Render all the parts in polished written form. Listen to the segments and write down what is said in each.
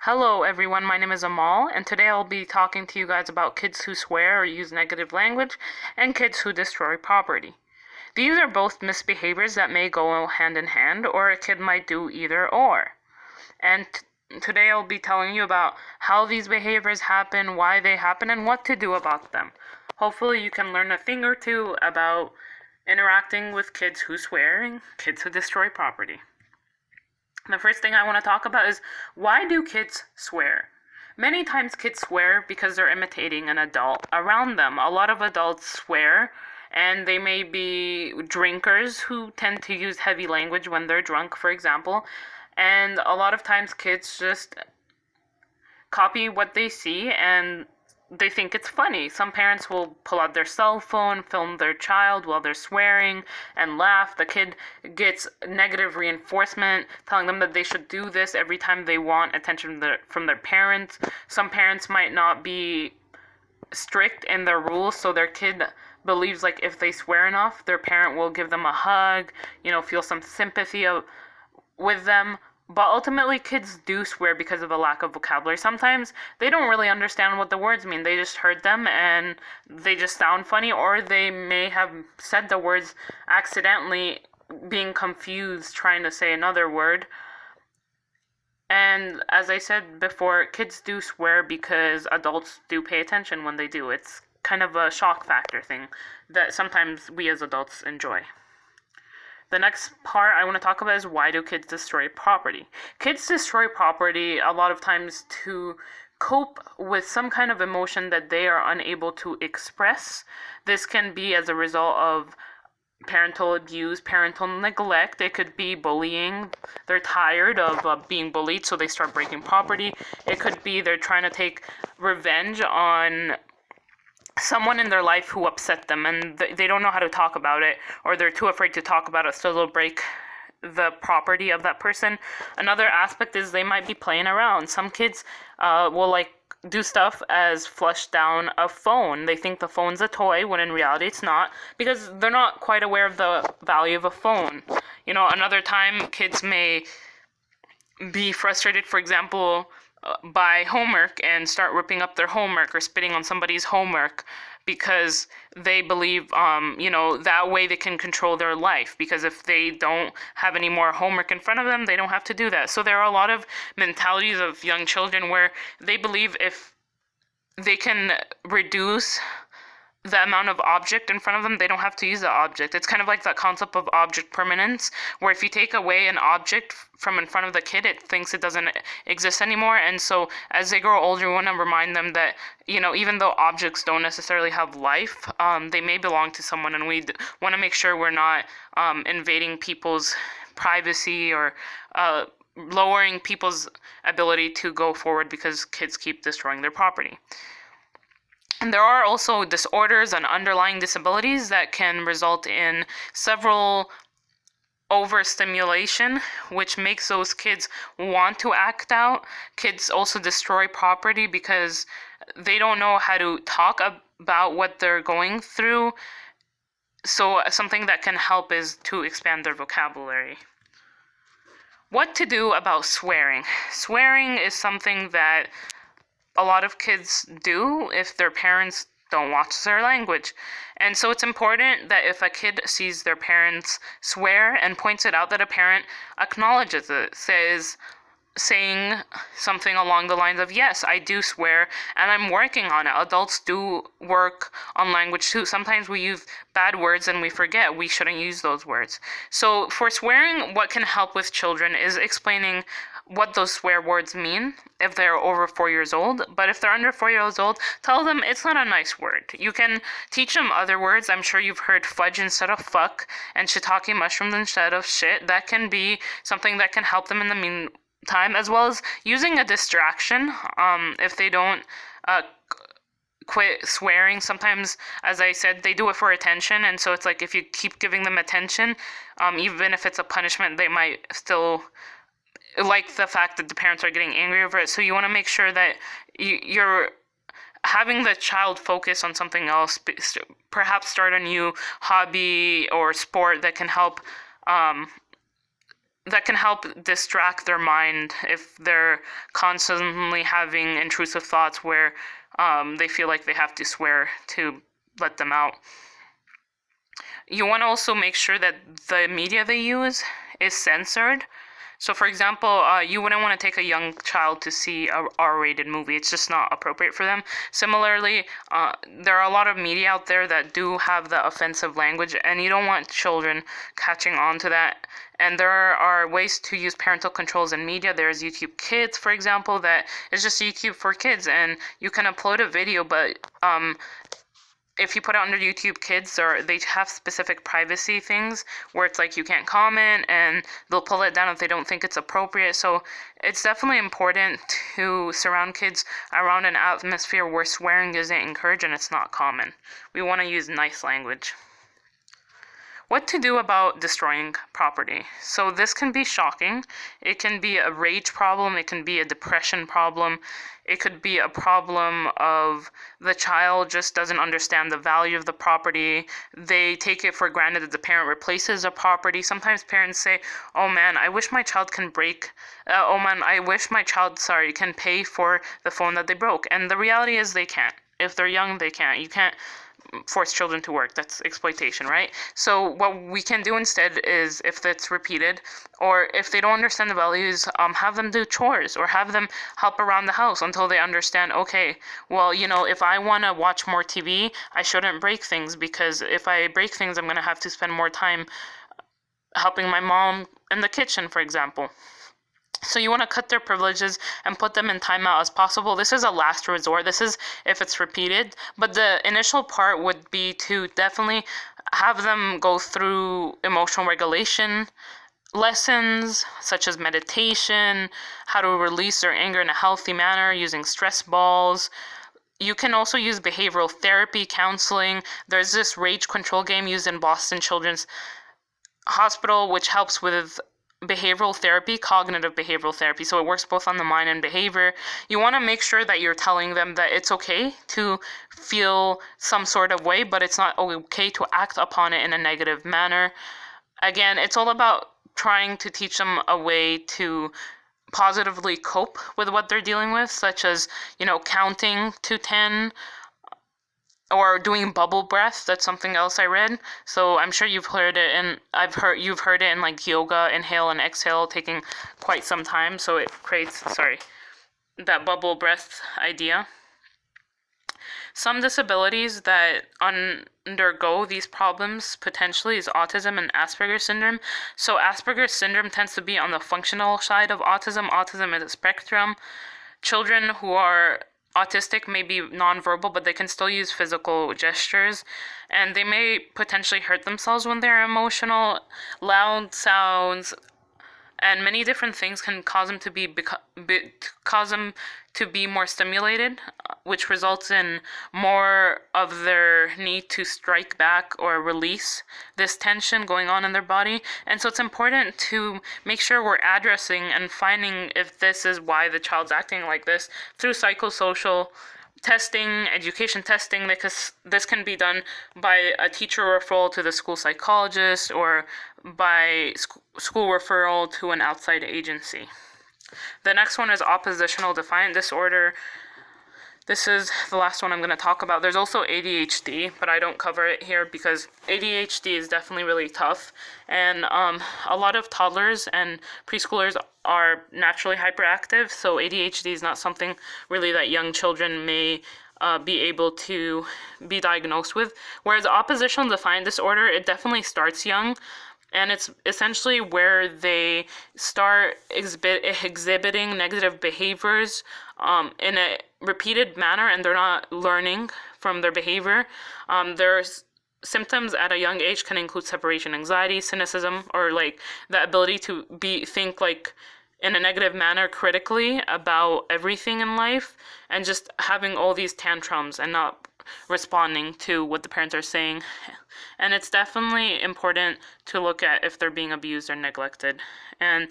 Hello everyone, my name is Amal, and today I'll be talking to you guys about kids who swear or use negative language and kids who destroy property. These are both misbehaviors that may go hand in hand, or a kid might do either or. And today I'll be telling you about how these behaviors happen, why they happen, and what to do about them. Hopefully you can learn a thing or two about interacting with kids who swear and kids who destroy property. The first thing I want to talk about is, why do kids swear? Many times kids swear because they're imitating an adult around them. A lot of adults swear, and they may be drinkers who tend to use heavy language when they're drunk, for example. And a lot of times kids just copy what they see and they think it's funny. Some parents will pull out their cell phone, film their child while they're swearing, and laugh. The kid gets negative reinforcement, telling them that they should do this every time they want attention from their parents. Some parents might not be strict in their rules, so their kid believes like if they swear enough, their parent will give them a hug, feel some sympathy with them. But ultimately, kids do swear because of a lack of vocabulary. Sometimes they don't really understand what the words mean. They just heard them and they just sound funny, or they may have said the words accidentally, being confused trying to say another word. And as I said before, kids do swear because adults do pay attention when they do. It's kind of a shock factor thing that sometimes we as adults enjoy. The next part I want to talk about is, why do kids destroy property? Kids destroy property a lot of times to cope with some kind of emotion that they are unable to express. This can be as a result of parental abuse, parental neglect. It could be bullying. They're tired of being bullied, so they start breaking property. It could be they're trying to take revenge on someone in their life who upset them, and they don't know how to talk about it, or they're too afraid to talk about it, so they'll break the property of that person. Another aspect is they might be playing around. Some kids will do stuff as flush down a phone. They think the phone's a toy when in reality it's not, because they're not quite aware of the value of a phone. Another time kids may be frustrated, for example, by homework, and start ripping up their homework or spitting on somebody's homework because they believe, that way they can control their life, because if they don't have any more homework in front of them, they don't have to do that. So there are a lot of mentalities of young children where they believe if they can reduce the amount of object in front of them, they don't have to use the object. It's kind of like that concept of object permanence, where if you take away an object from in front of the kid, it thinks it doesn't exist anymore. And so as they grow older, we want to remind them that, even though objects don't necessarily have life, they may belong to someone, and we want to make sure we're not invading people's privacy or lowering people's ability to go forward because kids keep destroying their property. And there are also disorders and underlying disabilities that can result in several overstimulation, which makes those kids want to act out. Kids also destroy property because they don't know how to talk about what they're going through. So something that can help is to expand their vocabulary. What to do about swearing? Swearing is something that a lot of kids do if their parents don't watch their language. And so it's important that if a kid sees their parents swear and points it out, that a parent acknowledges it, saying something along the lines of, yes, I do swear, and I'm working on it. Adults do work on language too. Sometimes we use bad words and we forget we shouldn't use those words. So for swearing, what can help with children is explaining what those swear words mean if they're over 4 years old. But if they're under 4 years old, tell them it's not a nice word. You can teach them other words. I'm sure you've heard fudge instead of fuck and shiitake mushrooms instead of shit. That can be something that can help them in the meantime, as well as using a distraction. If they don't quit swearing, sometimes, as I said, they do it for attention, and so it's like if you keep giving them attention, even if it's a punishment, they might still like the fact that the parents are getting angry over it. So you want to make sure that you're having the child focus on something else, perhaps start a new hobby or sport that can help that can help distract their mind if they're constantly having intrusive thoughts where they feel like they have to swear to let them out. You want to also make sure that the media they use is censored. So, for example, you wouldn't want to take a young child to see a R-rated movie. It's just not appropriate for them. Similarly, there are a lot of media out there that do have the offensive language, and you don't want children catching on to that. And there are ways to use parental controls in media. There's YouTube Kids, for example, that is just YouTube for kids, and you can upload a video, but if you put it under YouTube Kids, or they have specific privacy things where it's like you can't comment, and they'll pull it down if they don't think it's appropriate. So it's definitely important to surround kids around an atmosphere where swearing isn't encouraged and it's not common. We want to use nice language. What to do about destroying property? So this can be shocking. It can be a rage problem. It can be a depression problem. It could be a problem of the child just doesn't understand the value of the property. They take it for granted that the parent replaces a property. Sometimes parents say, oh man, I wish my child can can pay for the phone that they broke. And the reality is they can't. If they're young, they can't. You can't force children to work. That's exploitation, right? So what we can do instead is, if that's repeated, or if they don't understand the values, have them do chores or have them help around the house until they understand, okay, well, if I want to watch more TV, I shouldn't break things, because if I break things, I'm going to have to spend more time helping my mom in the kitchen, for example. So you want to cut their privileges and put them in timeout as possible. This is a last resort. This is if it's repeated. But the initial part would be to definitely have them go through emotional regulation lessons, such as meditation, how to release their anger in a healthy manner using stress balls. You can also use behavioral therapy, counseling. There's this rage control game used in Boston Children's Hospital, which helps with behavioral therapy, cognitive behavioral therapy. So it works both on the mind and behavior. You want to make sure that you're telling them that it's okay to feel some sort of way, but it's not okay to act upon it in a negative manner. Again, it's all about trying to teach them a way to positively cope with what they're dealing with, such as, counting to 10, or doing bubble breath. That's something else I read. So I'm sure you've heard it, and you've heard it in like yoga, inhale and exhale, taking quite some time. So it creates, that bubble breath idea. Some disabilities that undergo these problems potentially is autism and Asperger's syndrome. So Asperger's syndrome tends to be on the functional side of autism. Autism is a spectrum. Children who are autistic may be nonverbal, but they can still use physical gestures, and they may potentially hurt themselves when they're emotional. Loud sounds and many different things can cause them to be more stimulated, which results in more of their need to strike back or release this tension going on in their body. And so it's important to make sure we're addressing and finding if this is why the child's acting like this through psychosocial testing, education testing, because this can be done by a teacher referral to the school psychologist or by school referral to an outside agency. The next one is oppositional defiant disorder. This is the last one I'm going to talk about. There's also ADHD, but I don't cover it here because ADHD is definitely really tough. And a lot of toddlers and preschoolers are naturally hyperactive, so ADHD is not something really that young children may be able to be diagnosed with. Whereas oppositional defiant disorder, it definitely starts young. And it's essentially where they start exhibiting negative behaviors in a repeated manner, and they're not learning from their behavior. Their symptoms at a young age can include separation anxiety, cynicism, or like the ability to think like in a negative manner critically about everything in life, and just having all these tantrums and not responding to what the parents are saying. And it's definitely important to look at if they're being abused or neglected. And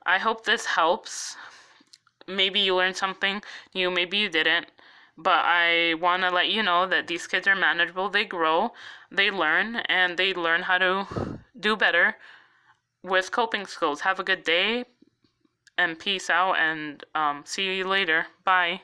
I hope this helps. Maybe you learned something new, maybe you didn't. But I want to let you know that these kids are manageable. They grow, they learn, and they learn how to do better with coping skills. Have a good day, and peace out, and see you later. Bye.